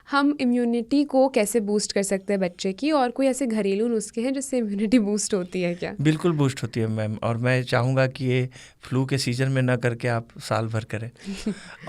हम इम्यूनिटी को कैसे बूस्ट कर सकते हैं बच्चे की, और कोई ऐसे घरेलू नुस्खे हैं जिससे इम्यूनिटी बूस्ट होती है क्या? बिल्कुल बूस्ट होती है मैम, और मैं चाहूँगा कि ये फ्लू के सीज़न में ना करके आप साल भर करें।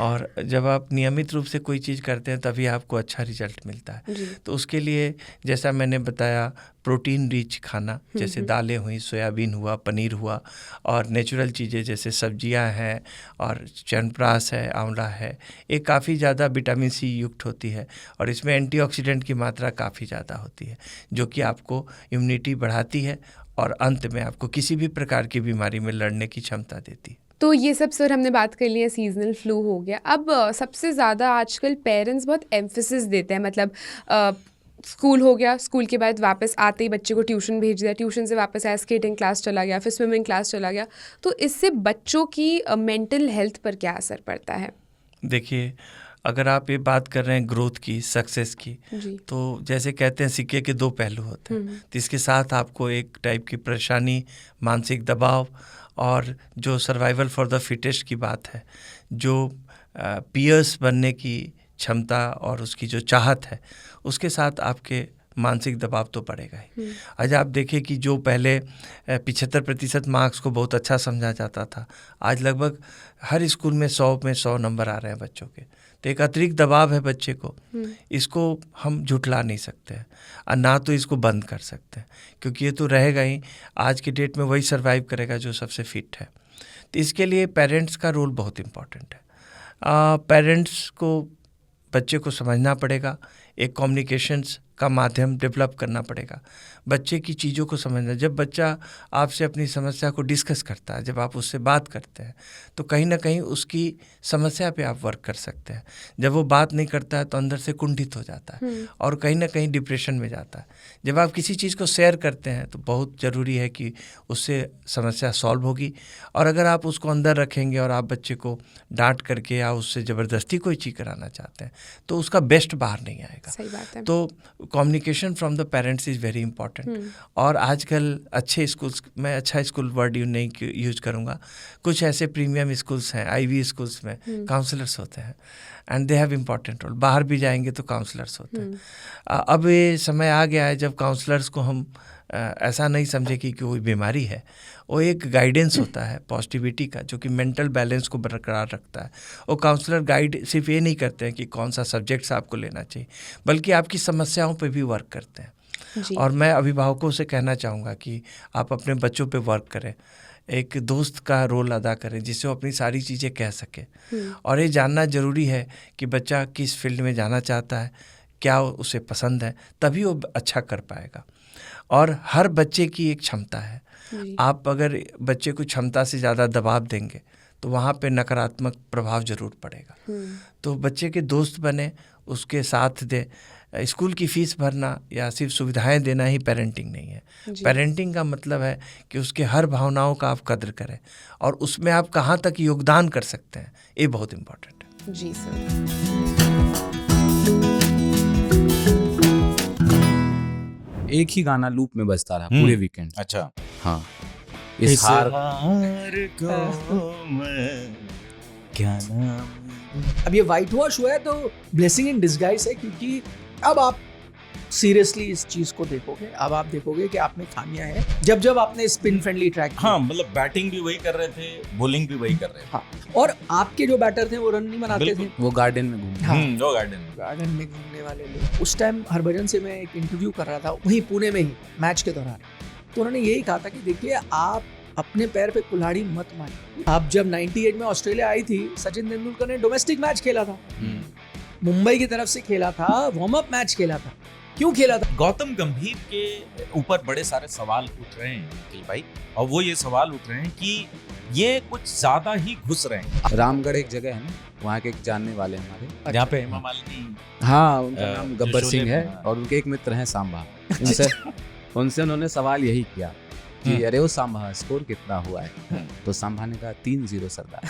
और जब आप नियमित रूप से कोई चीज़ करते हैं तभी आपको अच्छा रिजल्ट मिलता है। जी। तो उसके लिए जैसा मैंने बताया, प्रोटीन रिच खाना, जैसे दालें हुई, सोयाबीन हुआ, पनीर हुआ, और नेचुरल चीज़ें जैसे सब्जियां हैं और च्यवनप्राश है, आंवला है, ये काफ़ी ज़्यादा विटामिन सी युक्त होती है और इसमें एंटीऑक्सीडेंट की मात्रा काफ़ी ज़्यादा होती है, जो कि आपको इम्यूनिटी बढ़ाती है और अंत में आपको किसी भी प्रकार की बीमारी में लड़ने की क्षमता देती है। तो ये सब सर हमने बात कर ली है, सीजनल फ्लू हो गया। अब सबसे ज़्यादा आजकल पेरेंट्स बहुत एम्फेसिस देते हैं, मतलब स्कूल हो गया, स्कूल के बाद वापस आते ही बच्चे को ट्यूशन भेज दिया, ट्यूशन से वापस आया, स्केटिंग क्लास चला गया, फिर स्विमिंग क्लास चला गया। तो इससे बच्चों की मेंटल हेल्थ पर क्या असर पड़ता है? देखिए, अगर आप ये बात कर रहे हैं ग्रोथ की, सक्सेस की, तो जैसे कहते हैं सिक्के के दो पहलू होते हैं। तो इसके साथ आपको एक टाइप की परेशानी, मानसिक दबाव, और जो सर्वाइवल फॉर द फिटेस्ट की बात है, जो पीयर्स बनने की क्षमता और उसकी जो चाहत है, उसके साथ आपके मानसिक दबाव तो पड़ेगा ही। आज आप देखें कि जो पहले 75% मार्क्स को बहुत अच्छा समझा जाता था, आज लगभग हर स्कूल में 100 नंबर आ रहे हैं बच्चों के। तो एक अतिरिक्त दबाव है बच्चे को, इसको हम झुठला नहीं सकते हैं और ना तो इसको बंद कर सकते हैं, क्योंकि ये तो रहेगा ही। आज की डेट में वही सर्वाइव करेगा जो सबसे फिट है। तो इसके लिए पेरेंट्स का रोल बहुत इम्पॉर्टेंट है। पेरेंट्स को बच्चे को समझना पड़ेगा, एक कम्युनिकेशंस का माध्यम डेवलप करना पड़ेगा, बच्चे की चीज़ों को समझना। जब बच्चा आपसे अपनी समस्या को डिस्कस करता है, जब आप उससे बात करते हैं, तो कहीं ना कहीं उसकी समस्या पे आप वर्क कर सकते हैं। जब वो बात नहीं करता है तो अंदर से कुंठित हो जाता है और कहीं ना कहीं डिप्रेशन में जाता है। जब आप किसी चीज़ को शेयर करते हैं तो बहुत ज़रूरी है कि उससे समस्या सॉल्व होगी। और अगर आप उसको अंदर रखेंगे और आप बच्चे को डांट करके या उससे ज़बरदस्ती कोई चीज़ कराना चाहते हैं तो उसका बेस्ट बाहर नहीं आएगा। सही बात है। तो communication from the parents is very important. और आजकल अच्छे स्कूल्स, मैं अच्छा स्कूल वर्ड नहीं यूज करूँगा, कुछ ऐसे प्रीमियम स्कूल्स हैं, आईवी स्कूल्स में काउंसलर्स होते हैं and they have important role. बाहर भी जाएंगे तो काउंसलर्स होते हैं। अब ये समय आ गया है जब काउंसलर्स को हम ऐसा नहीं समझे कि कोई बीमारी है, वो एक गाइडेंस होता है पॉजिटिविटी का, जो कि मेंटल बैलेंस को बरकरार रखता है। वो काउंसलर गाइड सिर्फ ये नहीं करते हैं कि कौन सा सब्जेक्ट्स आपको लेना चाहिए, बल्कि आपकी समस्याओं पे भी वर्क करते हैं। और मैं अभिभावकों से कहना चाहूँगा कि आप अपने बच्चों पे वर्क करें, एक दोस्त का रोल अदा करें जिससे वो अपनी सारी चीज़ें कह सके। और ये जानना ज़रूरी है कि बच्चा किस फील्ड में जाना चाहता है, क्या उसे पसंद है, तभी वो अच्छा कर पाएगा। और हर बच्चे की एक क्षमता है। आप अगर बच्चे को क्षमता से ज़्यादा दबाव देंगे तो वहाँ पे नकारात्मक प्रभाव जरूर पड़ेगा। तो बच्चे के दोस्त बने, उसके साथ दे। स्कूल की फीस भरना या सिर्फ सुविधाएं देना ही पेरेंटिंग नहीं है। पेरेंटिंग का मतलब है कि उसके हर भावनाओं का आप कद्र करें और उसमें आप कहाँ तक योगदान कर सकते हैं, ये बहुत इम्पोर्टेंट है। जी सर। एक ही गाना लूप में बजता रहा पूरे वीकेंड। अच्छा, हाँ, इस हार को मैं क्या नाम। अब ये वाइट वॉश हुआ है तो ब्लेसिंग इन डिस्गाइज है, क्योंकि अब आप सीरियसली इस चीज को देखोगे, अब आप देखोगे कि आप में खामियां हैं। जब जब आपने स्पिन फ्रेंडली ट्रैक, हाँ, मतलब बैटिंग भी वही कर रहे थे, बॉलिंग भी वही कर रहे थे। हाँ, और आपके जो बैटर थे वो रन नहीं बनाते थे, वो गार्डन में घूमते। हाँ, वो गार्डन में घूमने वाले लोग। उस टाइम हरभजन से मैं एक इंटरव्यू कर रहा था वहीं पुणे में ही मैच के दौरान, तो उन्होंने यही कहा था कि देखिए आप अपने पैर पे कुल्हाड़ी मत मारिए। आप जब 98 में ऑस्ट्रेलिया आई थी, सचिन तेंदुलकर ने डोमेस्टिक मैच खेला था, मुंबई की तरफ से खेला था, वार्म अप मैच खेला था। क्यों खेला था? गौतम गंभीर के ऊपर बड़े सारे सवाल उठ रहे हैं निखिल भाई, और वो ये सवाल उठ रहे हैं कि ये कुछ ज्यादा ही घुस रहे हैं। रामगढ़ एक जगह है ना, वहाँ के एक जानने वाले हमारे, जहाँ पे हेमा मालिनी, हाँ, उनका नाम गब्बर सिंह है और उनके एक मित्र हैं सांबा। उनसे उन्होंने सवाल यही किया कि अरे वो सांबा स्कोर कितना हुआ है, तो सांबा ने कहा 3-0 सरदार।